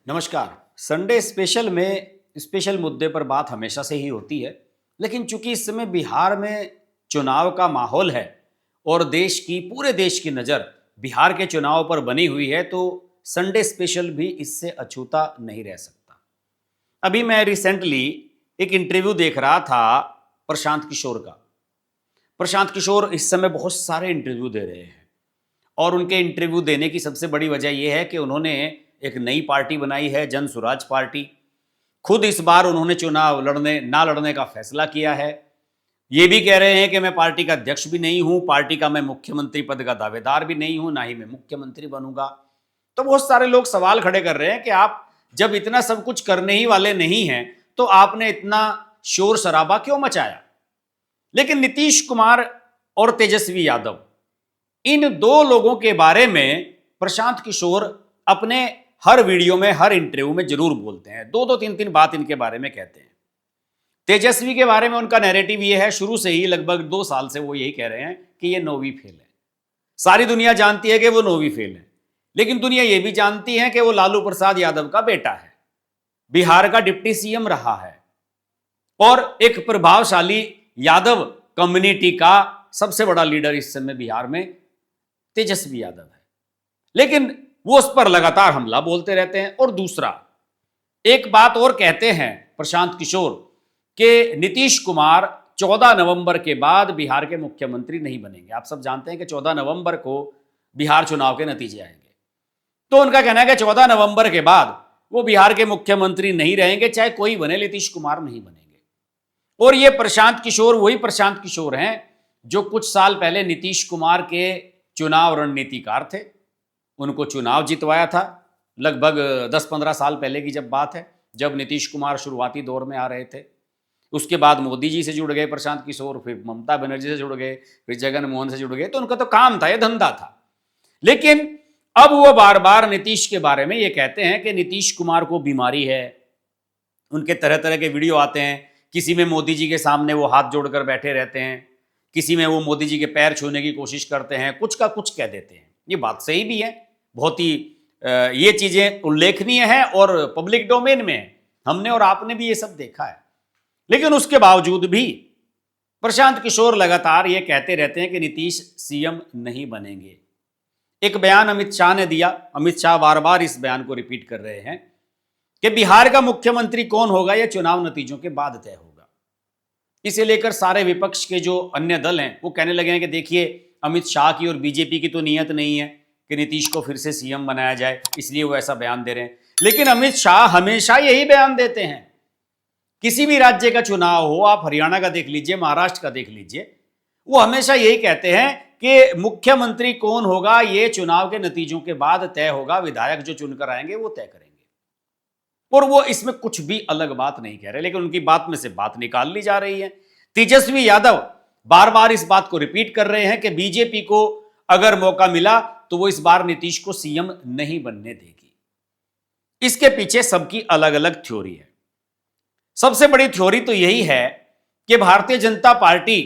नमस्कार। Sunday special में special मुद्दे पर बात हमेशा से ही होती है, लेकिन चूंकि इस समय बिहार में चुनाव का माहौल है और पूरे देश की नज़र बिहार के चुनाव पर बनी हुई है, तो संडे स्पेशल भी इससे अछूता नहीं रह सकता। अभी मैं रिसेंटली एक इंटरव्यू देख रहा था प्रशांत किशोर का। प्रशांत किशोर इस समय बहुत सारे इंटरव्यू दे रहे हैं और उनके इंटरव्यू देने की सबसे बड़ी वजह यह है कि उन्होंने एक नई पार्टी बनाई है, जन स्वराज पार्टी। खुद इस बार उन्होंने चुनाव ना लड़ने का फैसला किया है। ये भी कह रहे हैं कि मैं पार्टी का अध्यक्ष भी नहीं हूं, पार्टी का मैं मुख्यमंत्री पद का दावेदार भी नहीं हूं, ना ही मैं मुख्यमंत्री बनूंगा। तो बहुत सारे लोग सवाल खड़े कर रहे हैं कि आप जब इतना सब कुछ करने ही वाले नहीं हैं, तो आपने इतना शोर शराबा क्यों मचाया। लेकिन नीतीश कुमार और तेजस्वी यादव, इन दो लोगों के बारे में प्रशांत किशोर अपने हर वीडियो में, हर इंटरव्यू में जरूर बोलते हैं। दो दो तीन तीन बात इनके बारे में कहते हैं। तेजस्वी के बारे में उनका नैरेटिव ये है, शुरू से ही लगभग 2 साल से वो यही कह रहे हैं कि ये नौवीं फेल है। सारी दुनिया जानती है कि वो नौवीं फेल है, लेकिन दुनिया ये भी जानती है कि वो लालू प्रसाद यादव का बेटा है, बिहार का डिप्टी सीएम रहा है और एक प्रभावशाली यादव कम्युनिटी का सबसे बड़ा लीडर इस समय बिहार में तेजस्वी यादव है। लेकिन वो उस पर लगातार हमला बोलते रहते हैं। और दूसरा एक बात और कहते हैं प्रशांत किशोर कि नीतीश कुमार 14 नवंबर के बाद बिहार के मुख्यमंत्री नहीं बनेंगे। आप सब जानते हैं कि 14 नवंबर को बिहार चुनाव के नतीजे आएंगे, तो उनका कहना है कि 14 नवंबर के बाद वो बिहार के मुख्यमंत्री नहीं रहेंगे, चाहे कोई बने, नीतीश कुमार नहीं बनेंगे। और ये प्रशांत किशोर वही प्रशांत किशोर हैं जो कुछ साल पहले नीतीश कुमार के चुनाव रणनीतिकार थे। उनको चुनाव जितवाया था, लगभग 10-15 साल पहले की जब बात है, जब नीतीश कुमार शुरुआती दौर में आ रहे थे। उसके बाद मोदी जी से जुड़ गए प्रशांत किशोर, फिर ममता बनर्जी से जुड़ गए, फिर जगन मोहन से जुड़ गए। तो उनका तो काम था, ये धंधा था। लेकिन अब वो बार बार नीतीश के बारे में ये कहते हैं कि नीतीश कुमार को बीमारी है। उनके तरह तरह के वीडियो आते हैं, किसी में मोदी जी के सामने वो हाथ जोड़कर बैठे रहते हैं, किसी में वो मोदी जी के पैर छूने की कोशिश करते हैं, कुछ का कुछ कह देते हैं। ये बात सही भी है, बहुत ही ये चीजें उल्लेखनीय है और पब्लिक डोमेन में है, हमने और आपने भी ये सब देखा है। लेकिन उसके बावजूद भी प्रशांत किशोर लगातार ये कहते रहते हैं कि नीतीश सीएम नहीं बनेंगे। एक बयान अमित शाह ने दिया, अमित शाह बार बार इस बयान को रिपीट कर रहे हैं कि बिहार का मुख्यमंत्री कौन होगा यह चुनाव नतीजों के बाद तय होगा। इसे लेकर सारे विपक्ष के जो अन्य दल हैं वो कहने लगे हैं कि देखिए, अमित शाह की और बीजेपी की तो नीयत नहीं है कि नीतीश को फिर से सीएम बनाया जाए, इसलिए वो ऐसा बयान दे रहे हैं। लेकिन अमित शाह हमेशा यही बयान देते हैं। किसी भी राज्य का चुनाव हो, आप हरियाणा का देख लीजिए, महाराष्ट्र का देख लीजिए, वो हमेशा यही कहते हैं कि मुख्यमंत्री कौन होगा ये चुनाव के नतीजों के बाद तय होगा, विधायक जो चुनकर आएंगे वो तय करेंगे। और वो इसमें कुछ भी अलग बात नहीं कह रहे, लेकिन उनकी बात में से बात निकाल ली जा रही है। तेजस्वी यादव बार बार इस बात को रिपीट कर रहे हैं कि बीजेपी को अगर मौका मिला तो वो इस बार नीतीश को सीएम नहीं बनने देगी। इसके पीछे सबकी अलग अलग थ्योरी है। सबसे बड़ी थ्योरी तो यही है कि भारतीय जनता पार्टी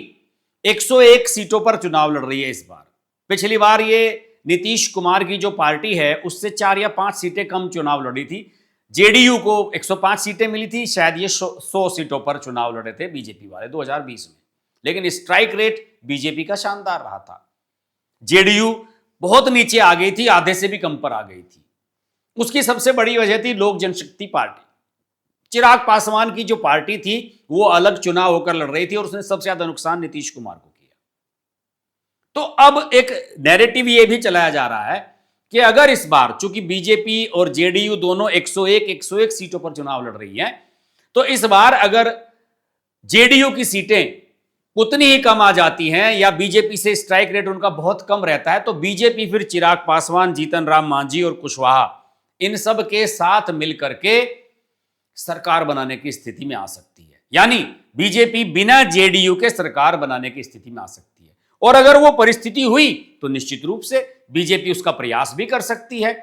101 सीटों पर चुनाव लड़ रही है इस बार। पिछली बार ये नीतीश कुमार की जो पार्टी है उससे 4 या 5 सीटें कम चुनाव लड़ी थी। जेडीयू को 105 सीटें मिली थी, शायद ये 100 सीटों पर चुनाव लड़े थे बीजेपी वाले 2020 में। लेकिन स्ट्राइक रेट बीजेपी का शानदार रहा था। जेडीयू बहुत नीचे आ गई थी, आधे से भी कम पर आ गई थी। उसकी सबसे बड़ी वजह थी लोक जनशक्ति पार्टी। चिराग पासवान की जो पार्टी थी वो अलग चुनाव होकर लड़ रही थी और उसने सबसे ज्यादा नुकसान नीतीश कुमार को किया। तो अब एक नैरेटिव ये भी चलाया जा रहा है कि अगर इस बार, चूंकि बीजेपी और जेडीयू दोनों 101 सीटों पर चुनाव लड़ रही हैं, तो इस बार अगर जेडीयू की सीटें उतनी ही कम आ जाती हैं या बीजेपी से स्ट्राइक रेट उनका बहुत कम रहता है, तो बीजेपी फिर चिराग पासवान, जीतन राम मांझी और कुशवाहा इन सब के साथ मिलकर के सरकार बनाने की स्थिति में आ सकती है। यानी बीजेपी बिना जेडीयू के सरकार बनाने की स्थिति में आ सकती है। और अगर वो परिस्थिति हुई तो निश्चित रूप से बीजेपी उसका प्रयास भी कर सकती है।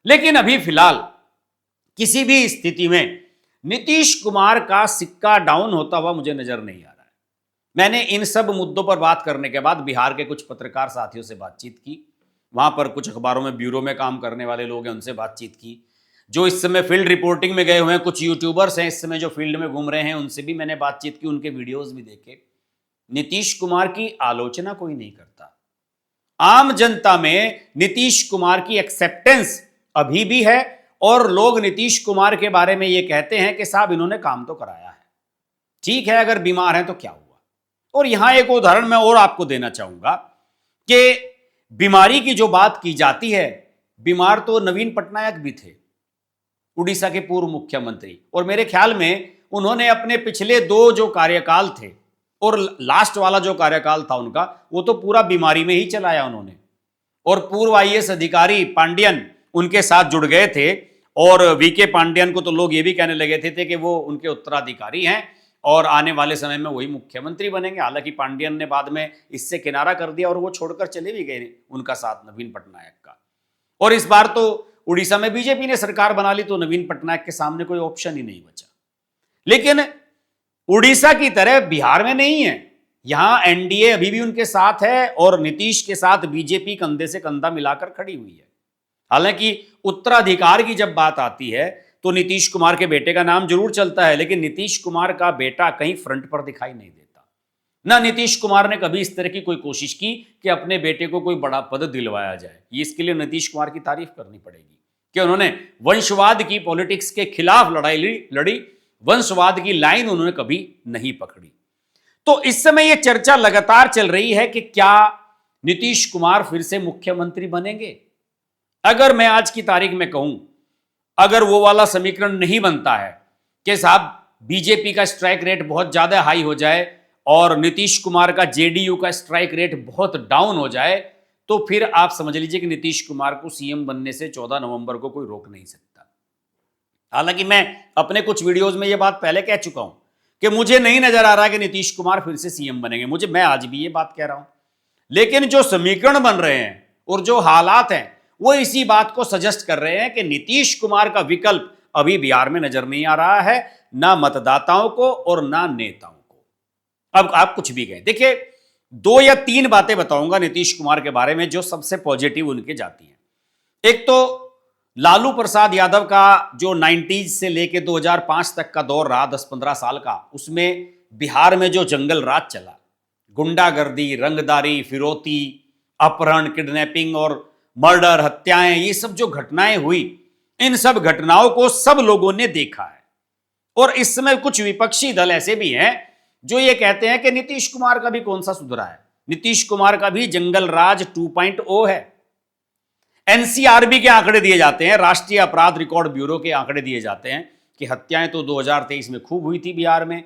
लेकिन अभी फिलहाल किसी भी स्थिति में नीतीश कुमार का सिक्का डाउन होता हुआ मुझे नजर नहीं आ रहा है। मैंने इन सब मुद्दों पर बात करने के बाद बिहार के कुछ पत्रकार साथियों से बातचीत की, वहां पर कुछ अखबारों में ब्यूरो में काम करने वाले लोग हैं, उनसे बातचीत की। जो इस समय फील्ड रिपोर्टिंग में गए हुए हैं, कुछ यूट्यूबर्स हैं इस समय जो फील्ड में घूम रहे हैं, उनसे भी मैंने बातचीत की, उनके वीडियोस भी देखे। नीतीश कुमार की आलोचना कोई नहीं करता। आम जनता में नीतीश कुमार की एक्सेप्टेंस अभी भी है और लोग नीतीश कुमार के बारे में यह कहते हैं कि साहब इन्होंने काम तो कराया है, ठीक है, अगर बीमार हैं तो क्या हुआ। और यहां एक उदाहरण मैं और आपको देना चाहूंगा कि बीमारी की जो बात की जाती है, बीमार तो नवीन पटनायक भी थे, उड़ीसा के पूर्व मुख्यमंत्री, और मेरे ख्याल में उन्होंने अपने पिछले 2 जो कार्यकाल थे और लास्ट वाला जो कार्यकाल था उनका, वो तो पूरा बीमारी में ही चलाया उन्होंने। और पूर्व आईएएस अधिकारी पांडियन उनके साथ जुड़ गए थे और वीके पांडियन को तो लोग ये भी कहने लगे थे कि वो उनके उत्तराधिकारी हैं और आने वाले समय में वही मुख्यमंत्री बनेंगे। हालांकि पांडियन ने बाद में इससे किनारा कर दिया और वो छोड़कर चले भी गए उनका साथ नवीन पटनायक का। और इस बार तो उड़ीसा में बीजेपी ने सरकार बना ली तो नवीन पटनायक के सामने कोई ऑप्शन ही नहीं बचा। लेकिन उड़ीसा की तरह बिहार में नहीं है, यहां एनडीए अभी भी उनके साथ है और नीतीश के साथ बीजेपी कंधे से कंधा मिलाकर खड़ी हुई है। हालांकि उत्तराधिकार की जब बात आती है तो नीतीश कुमार के बेटे का नाम जरूर चलता है, लेकिन नीतीश कुमार का बेटा कहीं फ्रंट पर दिखाई नहीं देता। ना नीतीश कुमार ने कभी इस तरह की कोई कोशिश की कि अपने बेटे को कोई बड़ा पद दिलवाया जाए। ये इसके लिए नीतीश कुमार की तारीफ करनी पड़ेगी कि उन्होंने वंशवाद की पॉलिटिक्स के खिलाफ लड़ाई लड़ी, वंशवाद की लाइन उन्होंने कभी नहीं पकड़ी। तो इस समय यह चर्चा लगातार चल रही है कि क्या नीतीश कुमार फिर से मुख्यमंत्री बनेंगे। अगर मैं आज की तारीख में कहूं, अगर वो वाला समीकरण नहीं बनता है कि साहब बीजेपी का स्ट्राइक रेट बहुत ज्यादा हाई हो जाए और नीतीश कुमार का जेडीयू का स्ट्राइक रेट बहुत डाउन हो जाए, तो फिर आप समझ लीजिए कि नीतीश कुमार को सीएम बनने से 14 नवंबर को कोई रोक नहीं सकता। हालांकि मैं अपने कुछ वीडियोस में यह बात पहले कह चुका हूं कि मुझे नहीं नजर आ रहा कि नीतीश कुमार फिर से सीएम बनेंगे, मैं आज भी ये बात कह रहा हूं। लेकिन जो समीकरण बन रहे हैं और जो हालात हैं वो इसी बात को सजेस्ट कर रहे हैं कि नीतीश कुमार का विकल्प अभी बिहार में नजर नहीं आ रहा है, ना मतदाताओं को और ना नेताओं को। अब आप कुछ भी कहें, देखिए 2 या 3 बातें बताऊंगा नीतीश कुमार के बारे में जो सबसे पॉजिटिव उनके जाती हैं। एक तो लालू प्रसाद यादव का जो 90s से लेके 2005 तक का दौर रहा, 10-15 साल का, उसमें बिहार में जो जंगल राज चला, गुंडागर्दी, रंगदारी, फिरौती, अपहरण, किडनैपिंग और मर्डर, हत्याएं, ये सब जो घटनाएं हुई, इन सब घटनाओं को सब लोगों ने देखा है। और इस समय कुछ विपक्षी दल ऐसे भी हैं जो ये कहते हैं कि नीतीश कुमार का भी कौन सा सुधरा है, नीतीश कुमार का भी जंगल राज 2.0 है। एनसीआरबी के आंकड़े दिए जाते हैं, राष्ट्रीय अपराध रिकॉर्ड ब्यूरो के आंकड़े दिए जाते हैं कि हत्याएं तो 2023 में खूब हुई थी बिहार में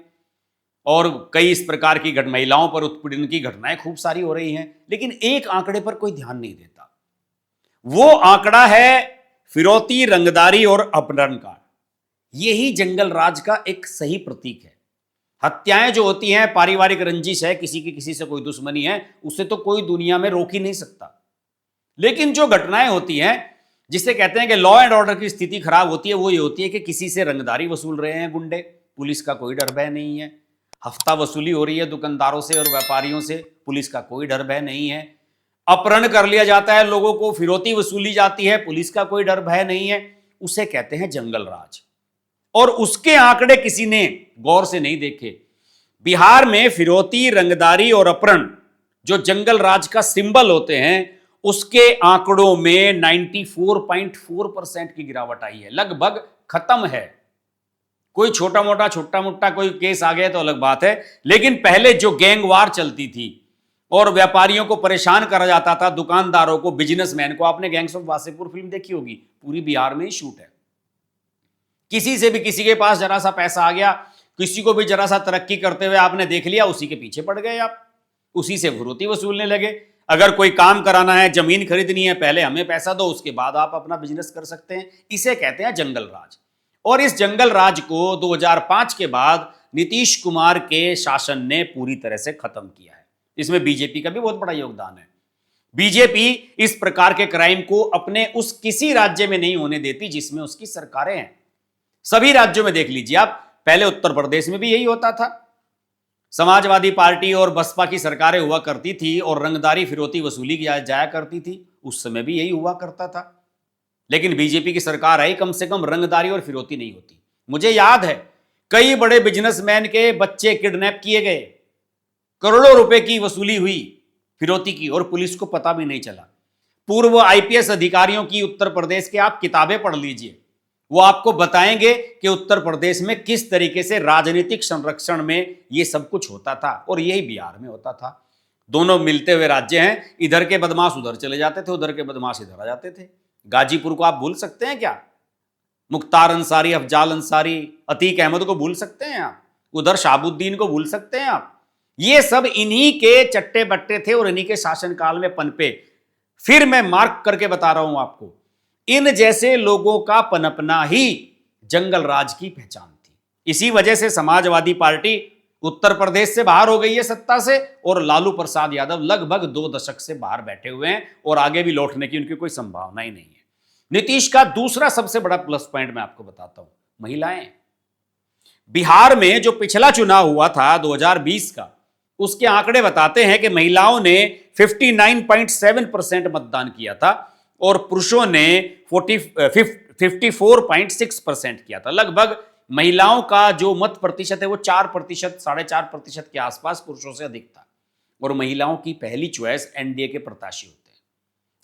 और कई इस प्रकार की महिलाओं पर उत्पीड़न की घटनाएं खूब सारी हो रही हैं। लेकिन एक आंकड़े पर कोई ध्यान नहीं देता, वो आंकड़ा है फिरौती, रंगदारी और अपहरण का। यही जंगल राज का एक सही प्रतीक है। हत्याएं जो होती हैं, पारिवारिक रंजिश है, किसी की किसी से कोई दुश्मनी है, उसे तो कोई दुनिया में रोक ही नहीं सकता। लेकिन जो घटनाएं होती हैं जिसे कहते हैं कि लॉ एंड ऑर्डर की स्थिति खराब होती है, वो ये होती है कि किसी से रंगदारी वसूल रहे हैं गुंडे, पुलिस का कोई डर भय नहीं है। हफ्ता वसूली हो रही है दुकानदारों से और व्यापारियों से, पुलिस का कोई डर भय नहीं है। अपहरण कर लिया जाता है लोगों को, फिरौती वसूली जाती है, पुलिस का कोई डर भय नहीं है। उसे कहते हैं जंगल राज। और उसके आंकड़े किसी ने गौर से नहीं देखे। बिहार में फिरौती, रंगदारी और अपहरण जो जंगल राज का सिंबल होते हैं, उसके आंकड़ों में 94.4% की गिरावट आई है, लगभग खत्म है। कोई छोटा मोटा कोई केस आ गया तो अलग बात है, लेकिन पहले जो गैंगवार चलती थी और व्यापारियों को परेशान करा जाता था, दुकानदारों को, बिजनेसमैन को, आपने गैंग्स ऑफ वासेपुर फिल्म देखी होगी, पूरी बिहार में ही शूट है। किसी से भी किसी के पास जरा सा पैसा आ गया, किसी को भी जरा सा तरक्की करते हुए आपने देख लिया, उसी के पीछे पड़ गए आप, उसी से फिरौती वसूलने लगे। अगर कोई काम कराना है, जमीन खरीदनी है, पहले हमें पैसा दो, उसके बाद आप अपना बिजनेस कर सकते हैं। इसे कहते हैं जंगल राज। और इस जंगल राज को 2005 के बाद नीतीश कुमार के शासन ने पूरी तरह से खत्म किया है। इसमें बीजेपी का भी बहुत बड़ा योगदान है। बीजेपी इस प्रकार के क्राइम को अपने उस किसी राज्य में नहीं होने देती जिसमें उसकी सरकारें हैं। सभी राज्यों में देख लीजिए आप, पहले उत्तर प्रदेश में भी यही होता था, समाजवादी पार्टी और बसपा की सरकारें हुआ करती थी और रंगदारी फिरौती वसूली जाया करती थी, उस समय भी यही हुआ करता था। लेकिन बीजेपी की सरकार आई, कम से कम रंगदारी और फिरौती नहीं होती। मुझे याद है कई बड़े बिजनेसमैन के बच्चे किडनैप किए गए, करोड़ों रुपए की वसूली हुई फिरौती की, और पुलिस को पता भी नहीं चला। पूर्व आईपीएस अधिकारियों की उत्तर प्रदेश के आप किताबें पढ़ लीजिए, वो आपको बताएंगे कि उत्तर प्रदेश में किस तरीके से राजनीतिक संरक्षण में ये सब कुछ होता था, और यही बिहार में होता था। दोनों मिलते हुए राज्य हैं, इधर के बदमाश उधर चले जाते थे, उधर के बदमाश इधर आ जाते थे। गाजीपुर को आप भूल सकते हैं क्या? मुख्तार अंसारी, अफजाल अंसारी, अतीक अहमद को भूल सकते हैं आप? उधर शाहबुद्दीन को भूल सकते हैं आप? ये सब इन्हीं के चट्टे बट्टे थे और इन्हीं के शासनकाल में पनपे। फिर मैं मार्क करके बता रहा हूं आपको, इन जैसे लोगों का पनपना ही जंगल राज की पहचान थी। इसी वजह से समाजवादी पार्टी उत्तर प्रदेश से बाहर हो गई है सत्ता से, और लालू प्रसाद यादव लगभग 2 दशक से बाहर बैठे हुए हैं और आगे भी लौटने की उनकी कोई संभावना ही नहीं है। नीतीश का दूसरा सबसे बड़ा प्लस पॉइंट मैं आपको बताता हूं, महिलाएं। बिहार में जो पिछला चुनाव हुआ था 2020 का, उसके आंकड़े बताते हैं कि महिलाओं ने 59.7% मतदान किया था और पुरुषों ने 54.6% किया था। लगभग महिलाओं का जो मत प्रतिशत है वो 4%, 4.5% के आसपास पुरुषों से अधिक था, और महिलाओं की पहली चॉइस एनडीए के प्रत्याशी होते हैं।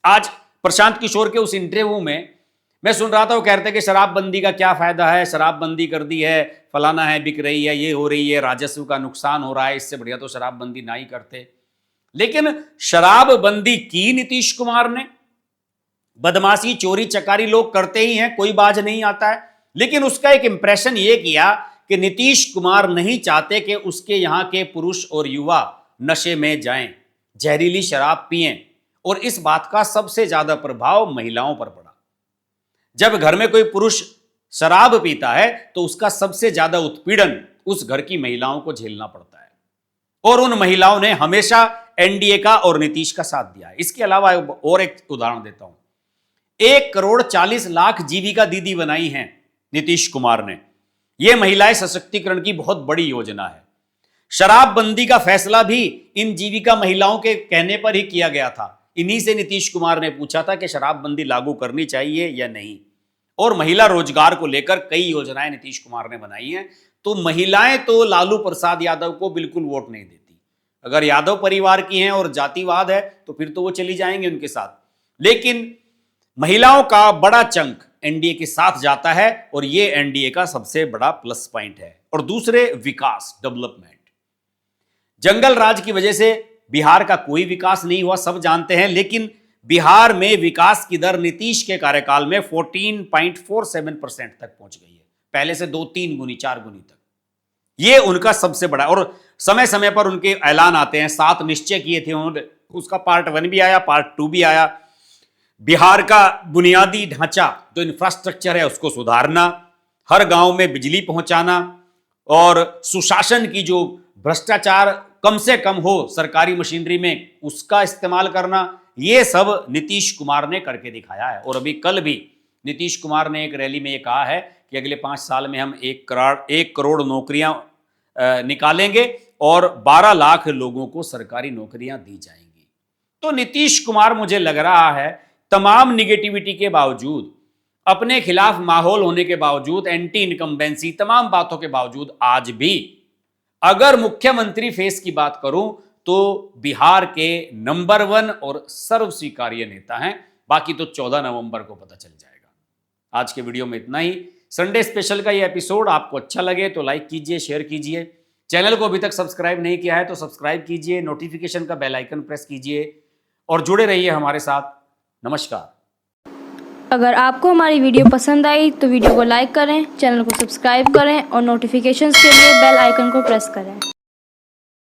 आज प्रशांत किशोर के उस इंटरव्यू में मैं सुन रहा था, वो कहते हैं कि शराबबंदी का क्या फायदा है, शराबबंदी कर दी है, फलाना है, बिक रही है, ये हो रही है, राजस्व का नुकसान हो रहा है, इससे बढ़िया तो शराबबंदी ना ही करते। लेकिन शराबबंदी की नीतीश कुमार ने। बदमाशी, चोरी चकारी लोग करते ही हैं, कोई बाज नहीं आता है, लेकिन उसका एक इंप्रेशन ये किया कि नीतीश कुमार नहीं चाहते कि उसके यहां के पुरुष और युवा नशे में जाएं, जहरीली शराब पिएं, और इस बात का सबसे ज्यादा प्रभाव महिलाओं पर पड़ा। जब घर में कोई पुरुष शराब पीता है तो उसका सबसे ज्यादा उत्पीड़न उस घर की महिलाओं को झेलना पड़ता है, और उन महिलाओं ने हमेशा एनडीए का और नीतीश का साथ दिया है। इसके अलावा और एक उदाहरण देता हूं, 1,40,00,000 जीविका दीदी बनाई हैं नीतीश कुमार ने। यह महिलाएं सशक्तिकरण की बहुत बड़ी योजना है। शराबबंदी का फैसला भी इन जीविका महिलाओं के कहने पर ही किया गया था। इन्हीं से नीतीश कुमार ने पूछा था कि शराबबंदी लागू करनी चाहिए या नहीं, और महिला रोजगार को लेकर कई योजनाएं नीतीश कुमार ने बनाई हैं। तो महिलाएं तो लालू प्रसाद यादव को बिल्कुल वोट नहीं देती। अगर यादव परिवार की हैं और जातिवाद है तो फिर तो वो चली जाएंगे उनके साथ, लेकिन महिलाओं का बड़ा चंक एनडीए के साथ जाता है, और ये एनडीए का सबसे बड़ा प्लस पॉइंट है। और दूसरे, विकास, डेवलपमेंट। जंगल राज की वजह से बिहार का कोई विकास नहीं हुआ, सब जानते हैं, लेकिन बिहार में विकास की दर नीतीश के कार्यकाल में 14.47% तक पहुंच गई है, पहले से 2-3 गुनी 4 गुनी तक। यह उनका सबसे बड़ा, और समय समय पर उनके ऐलान आते हैं, 7 निश्चय किए थे उन्होंने, उसका पार्ट 1 भी आया, पार्ट 2 भी आया। बिहार का बुनियादी ढांचा, जो इंफ्रास्ट्रक्चर है, उसको सुधारना, हर गांव में बिजली पहुंचाना, और सुशासन की जो भ्रष्टाचार कम से कम हो सरकारी मशीनरी में, उसका इस्तेमाल करना, ये सब नीतीश कुमार ने करके दिखाया है। और अभी कल भी नीतीश कुमार ने एक रैली में ये कहा है कि अगले 5 साल में हम 1 करोड़ नौकरियां निकालेंगे और 12 लाख लोगों को सरकारी नौकरियां दी जाएंगी। तो नीतीश कुमार, मुझे लग रहा है, तमाम निगेटिविटी के बावजूद, अपने खिलाफ माहौल होने के बावजूद, एंटी इनकम्बेंसी, तमाम बातों के बावजूद, आज भी अगर मुख्यमंत्री फेस की बात करूं तो बिहार के नंबर 1 और सर्व स्वीकार्य नेता हैं। बाकी तो 14 नवंबर को पता चल जाएगा। आज के वीडियो में इतना ही। संडे स्पेशल का ये एपिसोड आपको अच्छा लगे तो लाइक कीजिए, शेयर कीजिए। चैनल को अभी तक सब्सक्राइब नहीं किया है तो सब्सक्राइब कीजिए, नोटिफिकेशन का बेल आइकन प्रेस कीजिए और जुड़े रहिए हमारे साथ। नमस्कार। अगर आपको हमारी वीडियो पसंद आई तो वीडियो को लाइक करें, चैनल को सब्सक्राइब करें और नोटिफिकेशंस के लिए बेल आइकन को प्रेस करें।